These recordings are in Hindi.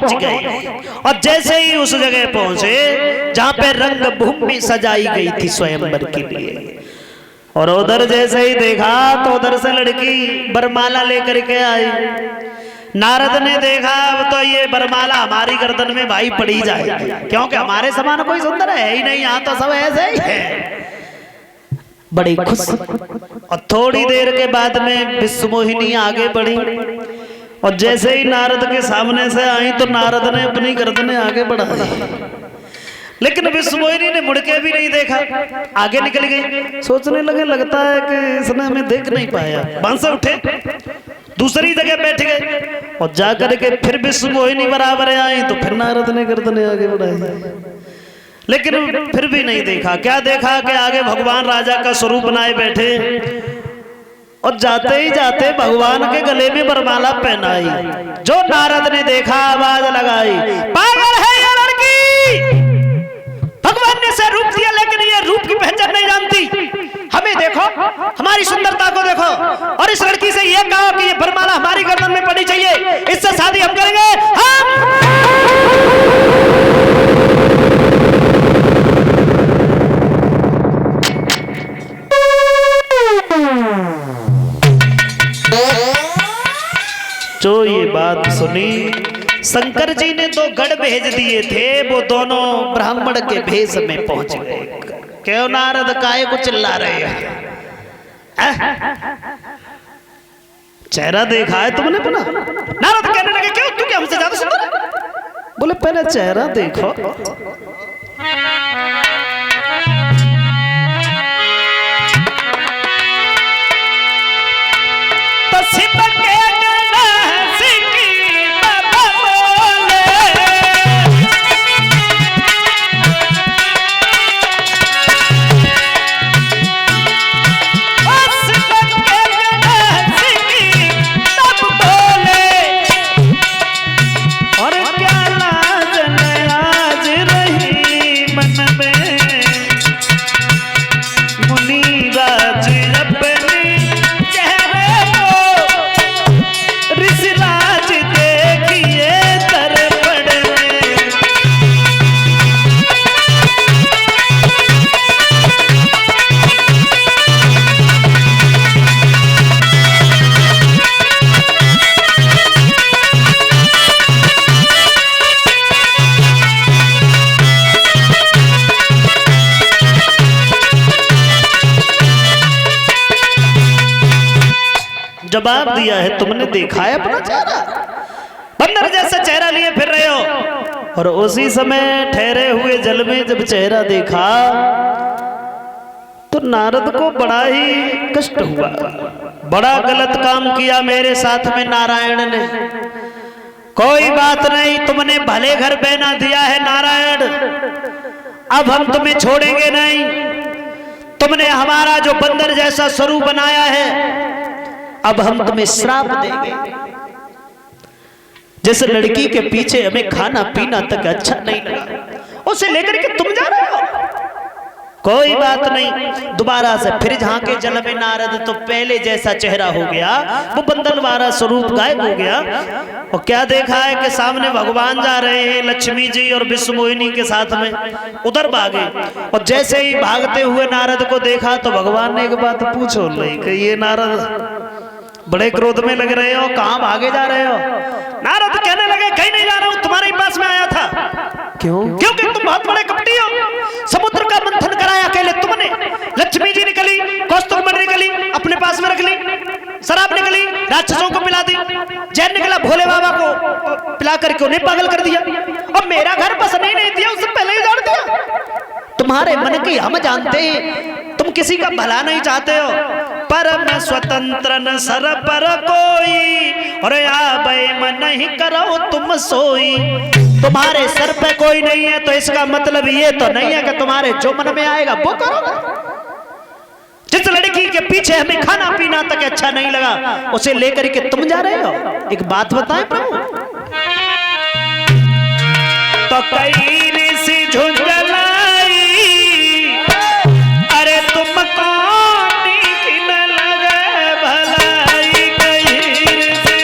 सुनाएंगे। और जैसे ही उस जगह पहुंचे जहां पे रंगभूमि सजाई गई थी स्वयंवर के लिए, और उधर जैसे ही देखा तो उधर से लड़की बरमाला लेकर के आई। नारद ने देखा अब तो ये बरमाला हमारी गर्दन में भाई पड़ी जाएगी, क्योंकि हमारे समान कोई सुंदर है ही नहीं, यहाँ तो सब ऐसे ही है। बड़ी खुश। और थोड़ी देर के बाद में विश्वमोहिनी आगे बढ़ी और जैसे ही नारद के सामने से आई तो नारद ने अपनी गर्दनें आगे बढ़ाई, लेकिन विश्वमोहिनी ने मुड़ के भी नहीं देखा, आगे निकल गई। सोचने लगे लगता है कि इसने हमें देख नहीं पाया। वहां से उठे दूसरी जगह बैठ गए और जाकर के फिर विश्वमोहिनी बराबर आई तो फिर नारद ने गर्दनें आगे बढ़ाई, लेकिन फिर भी नहीं देखा। क्या देखा कि आगे भगवान राजा का स्वरूप बनाए बैठे और जाते ही जाते भगवान के गले में बरमाला पहनाई। जो नारद ने देखा आवाज लगाई, पागल है ये लड़की, भगवान ने इसे रूप दिया लेकिन ये रूप की पहचान नहीं जानती। हमें देखो, हमारी सुंदरता को देखो, और इस लड़की से ये कहो कि ये बरमाला हमारी गर्दन में पड़ी चाहिए, इससे शादी हम करेंगे। जो ये बात सुनी, शंकर जी ने दो गढ़ भेज दिए थे, वो दोनों ब्राह्मण के भेष में पहुंच गए। क्यों नारद काहे को चिल्ला रहे हैं? चेहरा देखा है तुमने अपना? नारद कहने लगे क्यों, तू क्या हमसे ज्यादा सुंदर है? बोले पहले चेहरा देखो। तो सिपक के जवाब दिया है, तुमने देखा है अपना चेहरा? बंदर जैसा चेहरा लिए फिर रहे हो। और उसी समय ठहरे हुए जल में जब चेहरा देखा तो नारद को बड़ा ही कष्ट हुआ। बड़ा गलत काम किया मेरे साथ में नारायण ने। कोई बात नहीं, तुमने भले घर पहना दिया है नारायण, अब हम तुम्हें छोड़ेंगे नहीं। तुमने हमारा जो बंदर जैसा स्वरूप बनाया है, अब हम तुम्हें श्राप देंगे। जिस लड़की के पीछे हमें खाना पीना तक अच्छा नहीं लगा, उसे लेकर के तुम जा रहे हो। कोई बात नहीं। दोबारा से फिर झांके जल में नारद तो पहले जैसा चेहरा हो गया, वो बंदर वाला स्वरूप गायब हो गया। और क्या देखा है कि सामने भगवान जा रहे हैं लक्ष्मी जी और विश्वमोहिनी के साथ में, उधर भागे। और जैसे ही भागते हुए नारद को देखा तो भगवान ने एक बात पूछो कि ये नारद बड़े क्रोध में लग रहे हो, कहां भागे जा रहे हो? नारद कहने लगे कहीं नहीं जा रहा हूं, तुम्हारे ही पास में आया था। क्यों? क्योंकि तुम बहुत बड़े कपटी हो। समुद्र का मंथन कराया अकेले तुमने, लक्ष्मी जी निकली, कौस्तुभ निकली, अपने पास में रख ली, शराब निकली, राक्षसों को पिला दी, जैन निकला, भोले बाबा को पिला करके उन्हें पागल कर दिया, और मेरा घर बसने नहीं दिया, उससे पहले ही जोड़ दिया। तुम्हारे मन की हम जानते हैं, तुम किसी का भला नहीं चाहते हो। पर मैं स्वतंत्र न सर पर कोई, और आबे मन नहीं करो तुम सोई। तुम्हारे सर पे कोई नहीं है तो इसका मतलब ये तो नहीं है कि तुम्हारे जो मन में आएगा वो करोगे। जिस लड़की के पीछे हमें खाना पीना तक अच्छा नहीं लगा, उसे लेकर के तुम जा रहे हो। एक बात बताएं प्रभु, तो कई ऋषि झुंझलाई, अरे तुम कौन की न लगे भलाई। कई ऋषि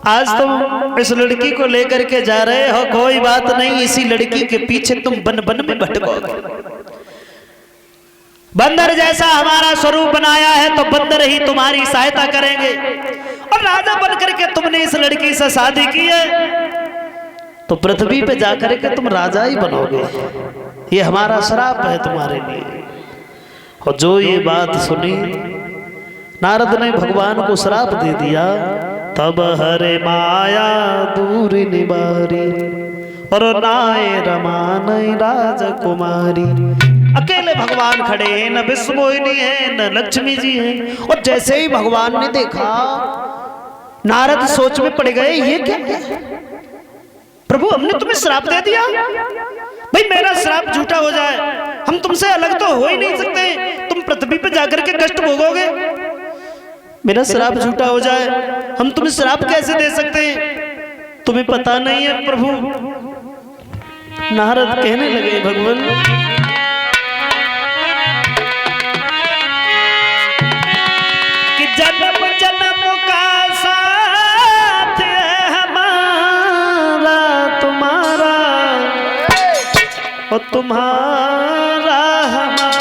आज तुम इस लड़की को लेकर के जा रहे हो, कोई बात नहीं, इसी लड़की के पीछे तुम बन बन में भटकोगे। बंदर जैसा हमारा स्वरूप बनाया है तो बंदर ही तुम्हारी सहायता करेंगे, और राजा बनकर के तुमने इस लड़की से शादी की है तो पृथ्वी पे जाकर के तुम राजा ही बनोगे। ये हमारा श्राप है तुम्हारे लिए। और जो ये बात सुनी, नारद ने भगवान को श्राप दे दिया। तब हरे माया दूर निवारी, और नाय रमान राजकुमारी। अकेले भगवान खड़े हैं, न विश्व मोहिनी है न लक्ष्मी जी हैं। और जैसे ही भगवान ने देखा, नारद सोच में पड़ गए, ये क्या है प्रभु, हमने तुम्हें श्राप दे दिया। भाई मेरा श्राप झूठा हो जाए, हम तुमसे अलग तो हो ही नहीं सकते, तुम पृथ्वी पे जाकर के कष्ट भोगोगे। मेरा श्राप झूठा हो जाए, हम तुम्हें श्राप कैसे दे सकते हैं, तुम्हें पता नहीं है प्रभु। नारद कहने लगे, भगवान कि जन्म जन्म का साथ है हमारा तुम्हारा, और तुम्हारा हमारा।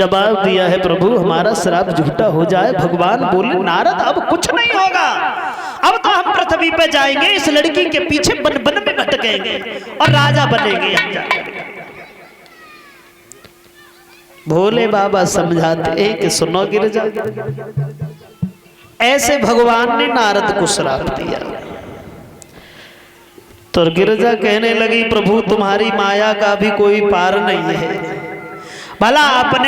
जवाब दिया है प्रभु हमारा श्राप झूठा हो जाए। भगवान बोले नारद अब कुछ नहीं होगा, अब तो हम पृथ्वी पे जाएंगे, इस लड़की के पीछे बन बन में भटकेंगे और राजा बनेंगे। भोले बाबा समझाते हैं कि सुनो गिरजा, ऐसे भगवान ने नारद को श्राप दिया। तो गिरजा कहने लगी प्रभु तुम्हारी माया का भी कोई पार नहीं है, भला आपने